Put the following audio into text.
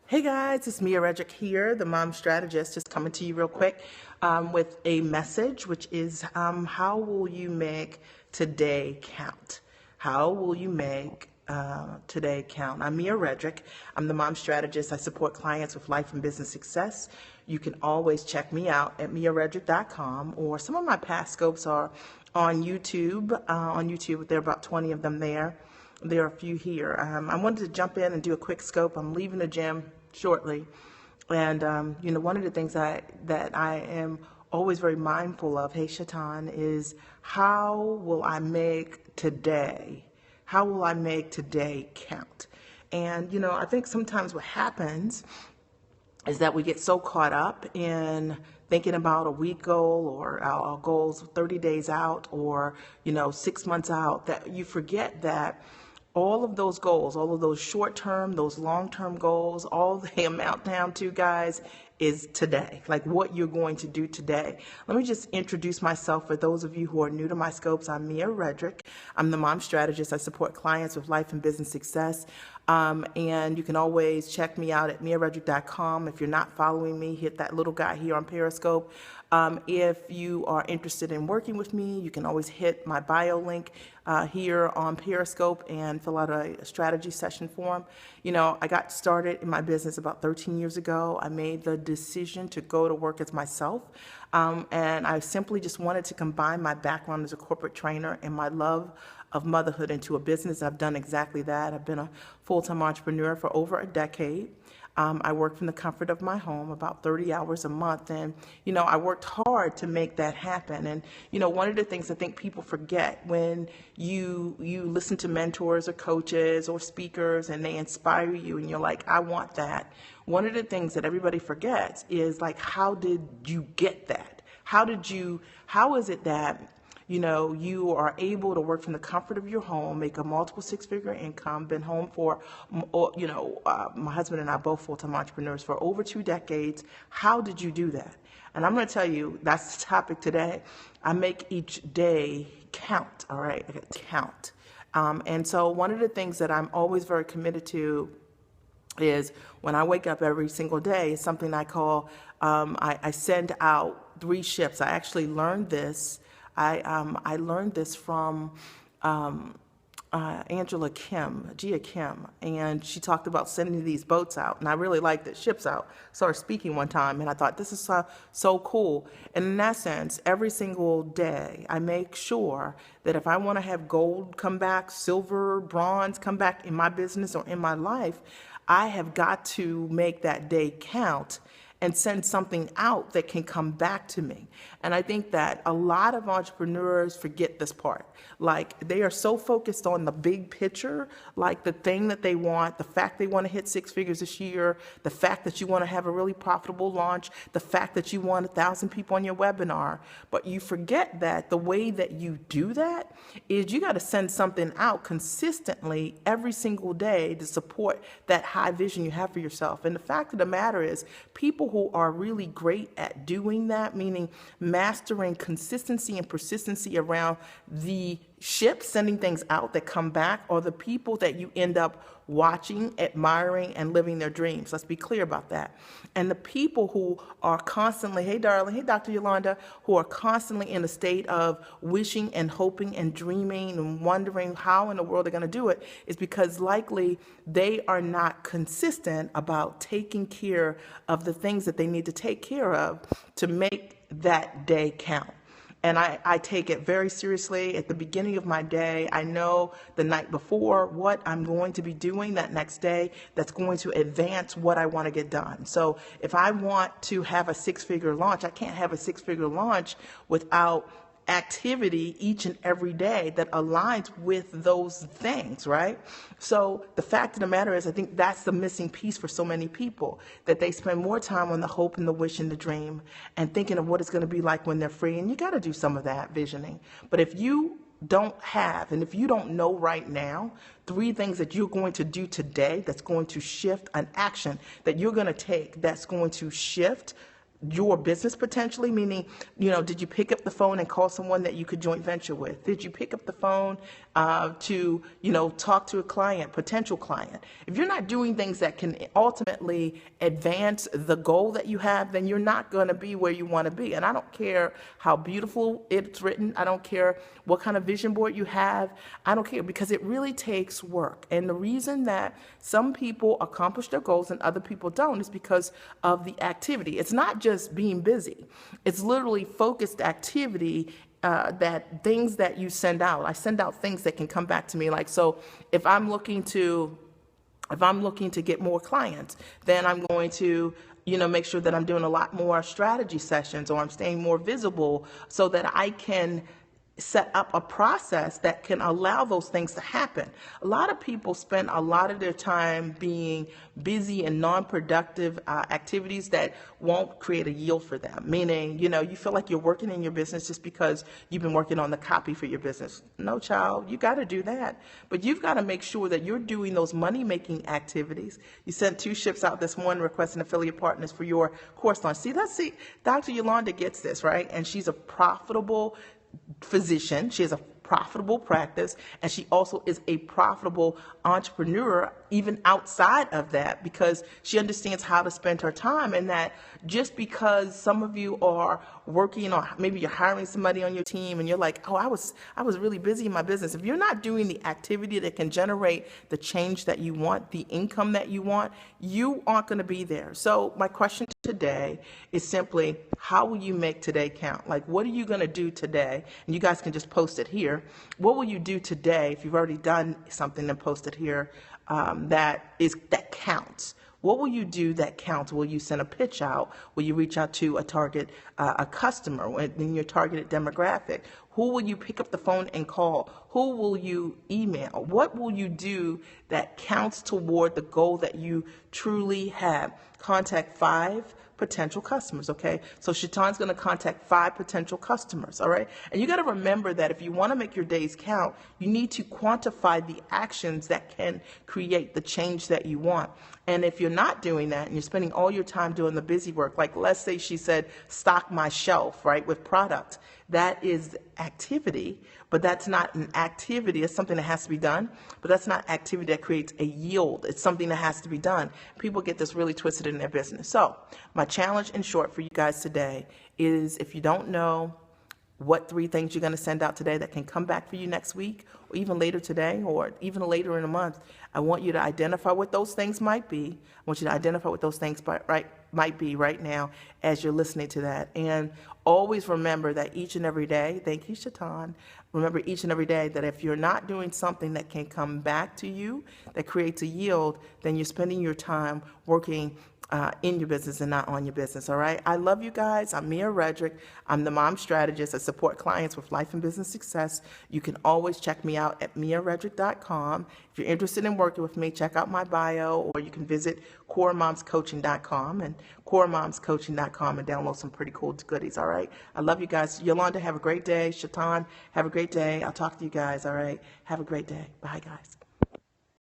Hey guys, it's Mia Redrick here, the mom strategist, just coming to you real quick with a message, which is how will you make today count? How will you make today count? I'm Mia Redrick. I'm the mom strategist. I support clients with life and business success. You can always check me out at miaredrick.com, or some of my past scopes are on YouTube. There are about 20 of them there. There are a few here. I wanted to jump in and do a quick scope. I'm leaving the gym shortly, and one of the things that I am always very mindful of, hey Shaitan, is how will I make today? How will I make today count? And I think sometimes what happens is that we get so caught up in thinking about a week goal or our goals 30 days out or 6 months out, that you forget that all of those goals, all of those short-term, those long-term goals, all they amount down to, guys, is today, like what you're going to do today. Let me just introduce myself for those of you who are new to my scopes. I'm Mia Redrick. I'm the mom strategist. I support clients with life and business success. And you can always check me out at miaredrick.com. If you're not following me, hit that little guy here on Periscope. If you are interested in working with me, you can always hit my bio link here on Periscope and fill out a strategy session form. I got started in my business about 13 years ago. I made the decision to go to work as myself. And I simply just wanted to combine my background as a corporate trainer and my love of motherhood into a business. I've done exactly that. I've been a full-time entrepreneur for over a decade. I work from the comfort of my home about 30 hours a month. And, I worked hard to make that happen. And, one of the things I think people forget when you listen to mentors or coaches or speakers and they inspire you and you're like, I want that. One of the things that everybody forgets is like, how did you get that? How is it that you are able to work from the comfort of your home, make a multiple six-figure income, been home for, my husband and I both full-time entrepreneurs for over 2 decades. How did you do that? And I'm going to tell you, that's the topic today. I make each day count, all right? I got to count. And so one of the things that I'm always very committed to is when I wake up every single day, is something I call, I send out 3 ships. I actually learned this. I learned this from Gia Kim, and she talked about sending these boats out, and I really liked it, ships out. Started speaking one time, and I thought, this is so cool. And in that sense, every single day, I make sure that if I want to have gold come back, silver, bronze come back in my business or in my life, I have got to make that day count and send something out that can come back to me. And I think that a lot of entrepreneurs forget this part. Like, they are so focused on the big picture, like the thing that they want, the fact they want to hit 6 figures this year, the fact that you want to have a really profitable launch, the fact that you want 1,000 people on your webinar. But you forget that the way that you do that is you got to send something out consistently every single day to support that high vision you have for yourself. And the fact of the matter is, people who are really great at doing that, meaning mastering consistency and persistency around the ships, sending things out that come back, are the people that you end up watching, admiring, and living their dreams. Let's be clear about that. And the people who are constantly, hey darling, hey Dr. Yolanda, who are constantly in a state of wishing and hoping and dreaming and wondering how in the world they're going to do it, is because likely they are not consistent about taking care of the things that they need to take care of to make that day count. And I take it very seriously. At the beginning of my day, I know the night before what I'm going to be doing that next day that's going to advance what I want to get done. So if I want to have a 6-figure launch, I can't have a 6-figure launch without activity each and every day that aligns with those things, right? So the fact of the matter is, I think that's the missing piece for so many people, that they spend more time on the hope and the wish and the dream and thinking of what it's going to be like when they're free. And you got to do some of that visioning. But if you don't have, and if you don't know right now, 3 things that you're going to do today that's going to shift, an action that you're going to take that's going to shift your business potentially, meaning, did you pick up the phone and call someone that you could joint venture with? Did you pick up the phone to, talk to a client, potential client? If you're not doing things that can ultimately advance the goal that you have, then you're not going to be where you want to be. And I don't care how beautiful it's written. I don't care what kind of vision board you have. I don't care, because it really takes work. And the reason that some people accomplish their goals and other people don't is because of the activity. It's not just being busy. It's literally focused activity, that things that you send out. I send out things that can come back to me. Like, so if I'm looking to get more clients, then I'm going to make sure that I'm doing a lot more strategy sessions, or I'm staying more visible so that I can set up a process that can allow those things to happen. A lot of people spend a lot of their time being busy in non-productive activities that won't create a yield for them. Meaning, you feel like you're working in your business just because you've been working on the copy for your business. No, child, you got to do that. But you've got to make sure that you're doing those money-making activities. You sent 2 ships out this morning requesting affiliate partners for your course launch. See, Dr. Yolanda gets this, right? And she's a profitable physician. She has a profitable practice, and she also is a profitable entrepreneur even outside of that, because she understands how to spend her time. And that just because some of you are working, or maybe you're hiring somebody on your team and you're like, oh, I was really busy in my business. If you're not doing the activity that can generate the change that you want, the income that you want, you aren't going to be there. So my question today is simply, how will you make today count? Like, what are you going to do today? And you guys can just post it here. What will you do today if you've already done something and posted here that counts? What will you do that counts? Will you send a pitch out? Will you reach out to a customer in your targeted demographic? Who will you pick up the phone and call? Who will you email? What will you do that counts toward the goal that you truly have? Contact 5 potential customers, okay? So Shatan's going to contact 5 potential customers, all right? And you got to remember that if you want to make your days count, you need to quantify the actions that can create the change that you want. And if you're not doing that and you're spending all your time doing the busy work, like let's say she said, stock my shelf, right, with product, that is activity, but that's not an activity. It's something that has to be done, but that's not activity that creates a yield. It's something that has to be done. People get this really twisted in their business. So my challenge in short for you guys today is, if you don't know what 3 things you're going to send out today that can come back for you next week, or even later today, or even later in a month, I want you to identify what those things might be. I want you to identify what those things might be right now as you're listening to that. And always remember that each and every day, thank you, Shatan, remember each and every day that if you're not doing something that can come back to you, that creates a yield, then you're spending your time working in your business and not on your business, all right? I love you guys. I'm Mia Redrick. I'm the mom strategist. I support clients with life and business success. You can always check me out at miaredrick.com. If you're interested in working with me, check out my bio, or you can visit coremomscoaching.com and coremomscoaching.com and download some pretty cool goodies, all right? I love you guys. Yolanda, have a great day. Shatan, have a great day. I'll talk to you guys, all right? Have a great day. Bye, guys.